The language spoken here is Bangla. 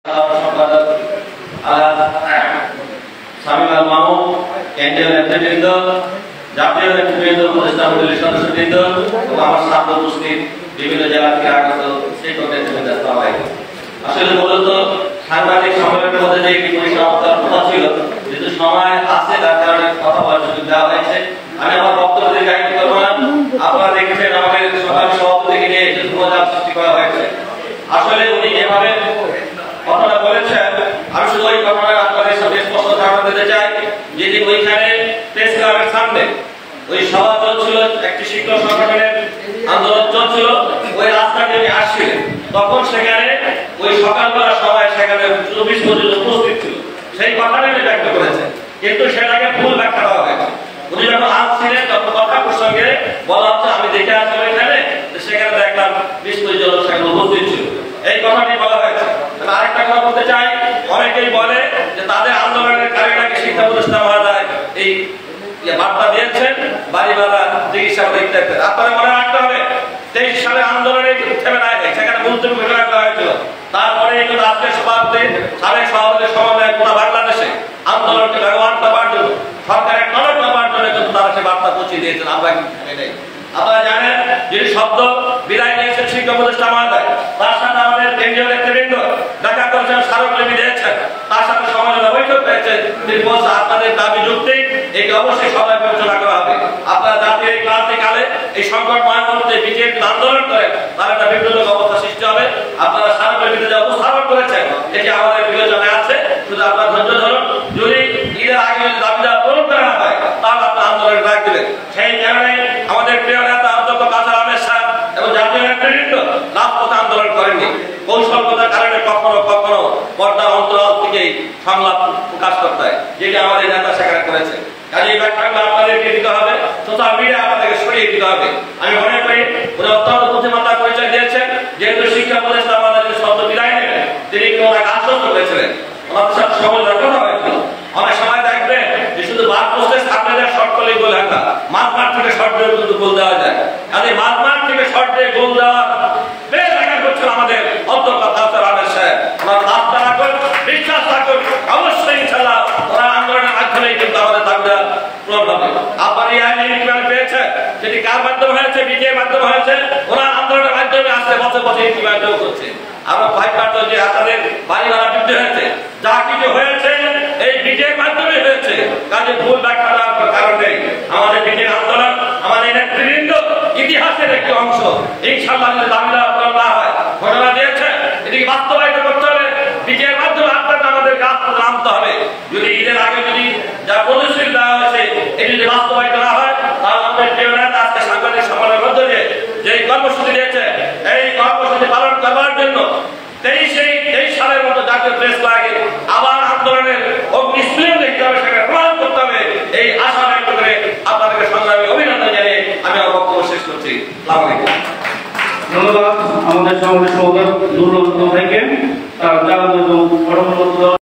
সম্পাদক শামীম আল মামুন, কেন্দ্রীয় নেতৃবৃন্দ, জাতীয় নেতৃবৃন্দ, উপদেষ্টা মণ্ডলীর সদস্যবৃন্দ এবং আমার সামনে উপস্থিত বিভিন্ন জেলা থেকে আগত শিক্ষক নেতৃবৃন্দ, আসসালামু আলাইকুম। আসলে মূলত সাংবাদিক সম্মেলনের মধ্যে যে একটি পরিসমাপ্তির কথা ছিল, যেহেতু সময় আছে তার কারণে কথা বলার সুযোগ দেওয়া হয়েছে। আমি আমার বক্তব্য দীর্ঘায়িত করব না। আপনারা দেখেছেন আমাদের সরকারি সভাপতিকে নিয়ে যে মজার সৃষ্টি করা হয়েছে। আসলে উনি যেভাবে কথাটা বলেছেন, আমি শুধু ওই ঘটনার আপনাদের সাথে স্পষ্ট ধারণা দিতে চাই। যেদিন ওইখানে প্রেস ক্লাবের সামনে ওই সভা চলছিল, একটি শিক্ষক সংগঠনের আন্দোলন চলছিল, ওই রাস্তা দিয়ে আসছিলেন, তখন সেখানে ওই সকালবেলা সবাই সেখানে 24 পর্যন্ত উপস্থিত ছিল। সেই কথাটাই উনি ব্যক্ত করেছেন, কিন্তু সেটাকে ভুল ব্যাখ্যা দেওয়া হয়েছে। উনি যখন আসছিলেন তখন কথা প্রসঙ্গে বলা হচ্ছে আমি দেখে আসলাম এখানে, সেখানে দেখলাম 20-25 জন সেখানে উপস্থিত ছিল, এই কথাটি বলা হয়েছে। আরেকটা কথা বলতে চাই, অনেকেই বলে যে তাদের আন্দোলনের কারণে শিক্ষা প্রতিষ্ঠান মহোদয় এই বার্তা দিয়েছেন বাড়িওয়ালা চিকিৎসা দেখতে। আপনারা মনে রাখতে হবে 23 সালে আন্দোলনে থেমে না যায়, সেখানে মুলতবি ঘোষণা করা হয়েছিল। তারপরে কিন্তু রাষ্ট্রের সভাপতি, সাবেক সভাপতির সমন্বয়ে পুরো বাংলাদেশে আন্দোলনকে ভগবান পাবার জন্য, সরকারের টনক পাবার জন্য কিন্তু তারা সে বার্তা পৌঁছে দিয়েছেন। আমরা কিন্তু থেমে নেই। আপনারা জানেন যিনি শব্দ বিদায় নিয়েছেন শিক্ষা প্রতিষ্ঠান মহোদয়, তার সাথে আমাদের কেন্দ্রীয় নেতৃবৃন্দ দেখা করেছেন, স্মারকলিপি দিয়েছেন, তার সাথে সমালোচনা বৈঠক হয়েছে। তিনি বলছেন আপনাদের দাবি যুক্তি একে অবশ্যই সবাই বিবেচনা করা হবে। আপনারা জাতীয় এই ক্রান্তিকালে এই সংকটময় মুহূর্তে বিজেপি আন্দোলন করেন, তার একটা বিপ্লবী অবস্থা সৃষ্টি হবে। আপনারা স্মারকলিপিতে যে উপস্থাপন করেছেন এটি আমাদের বিবেচনায় আছে। শুধু আপনার ধৈর্য ধরুন, যদি ঈদের আগে যদি দাবিটা পূরণ করা না হয় তাহলে আপনার আন্দোলন ডাক দেবেন। সেই কারণে আমাদের প্রিয় নেতা অধ্যক্ষ কাজী আহমেদ সাহেব এবং জাতীয় নেতৃবৃন্দ রাজপথে আন্দোলন করেননি। কৌশলগতার কারণে কখনো কখনো পর্দার অন্তরাল থেকেই সংলাপ প্রকাশ করতে হয়, যেটা আমাদের নেতা সেখানে করেছে। কাজে এই ব্যাখ্যাগুলো আপনাদেরকে দিতে হবে, সোশ্যাল মিডিয়া আপনাদেরকে সরিয়ে দিতে হবে। আমি মনে করি উনি অত্যন্ত বুদ্ধিমত্তার পরিচয় দিয়েছেন। যেহেতু শিক্ষা প্রতিষ্ঠান আমাদের শব্দ বিদায় নেবেন, তিনি ওনাকে আশ্বস্ত করেছিলেন, ওনাদের সাথে সমালোচনা করা হয়েছিল। অনেক সময় দেখবেন যে শুধু বার পোস্টে ছাত্রদের শর্ট করলেই গোল হয় না, মাঝমাঠ থেকে শর্ট দিয়ে কিন্তু গোল দেওয়া যায়। কাজে মাঝমাঠ থেকে শর্ট দিয়ে গোল দেওয়া বেশ দেখা করছেন আমাদের অধ্যক্ষ কাজী আহমেদ সাহেব। ওনার আস্থা রাখুন, বিশ্বাস রাখুন, অবশ্যই ইনশাআল্লাহ ওরা আন্দোলনের মাধ্যমেই কিন্তু আমাদের দাবিটা পূরণ হবে। আপনার এই আইনি ইনক্রিমেন্ট পেয়েছে, সেটি কার মাধ্যমে হয়েছে? বিজেপির মাধ্যমে হয়েছে। ওরা আন্দোলনের মাধ্যমে আসছে, বছর বছর ইনক্রিমেন্টও করছে। আমরা ভয় পাচ্ছ যে আপনাদের বাড়ি ভাড়া বৃদ্ধি হয়েছে, যা কিছু হয়েছে এই বিজেপির মাধ্যমে হয়েছে। কাজে ভুল ব্যাখ্যা দেওয়ার কারণ নেই। আমাদের বিজেপি আন্দোলন, আমাদের নেতৃবৃন্দ ইতিহাসের একটি অংশ। ইনশাআল্লাহ যদি দাবিটা পূরণ না হয়, ঘটনা দিয়েছে, এটিকে বাস্তবায়িত করতে হলে বিজেপির মাধ্যমে আপনাদের আমাদের কাজ নামতে হবে। যদি ঈদের আগে যদি যা প্রতিশ্রুতি দেওয়া হয়েছে এটি যদি বাস্তবায়িত না হয়, তাহলে আমাদের প্রিয় নেতা আজকে সাংবাদিক সম্মেলনের মধ্য দিয়ে যে কর্মসূচি দিয়েছে, এই কর্মসূচি পালন করবার জন্য 23 সালের মতো জাতীয় প্রেস ক্লাবে আবার আন্দোলনের অগ্নিস্ফুলিঙ্গ দেখতে হবে, সেখানে প্রমাণ করতে হবে। এই আশা ব্যক্ত করে আপনাদেরকে সংগ্রামী অভিনন্দন জানিয়ে আমি আমার বক্তব্য শেষ করছি। আসসালামু আলাইকুম। ধন্যবাদ আমাদের সমাবেশ সভাপতি নুরুল ভাইকে।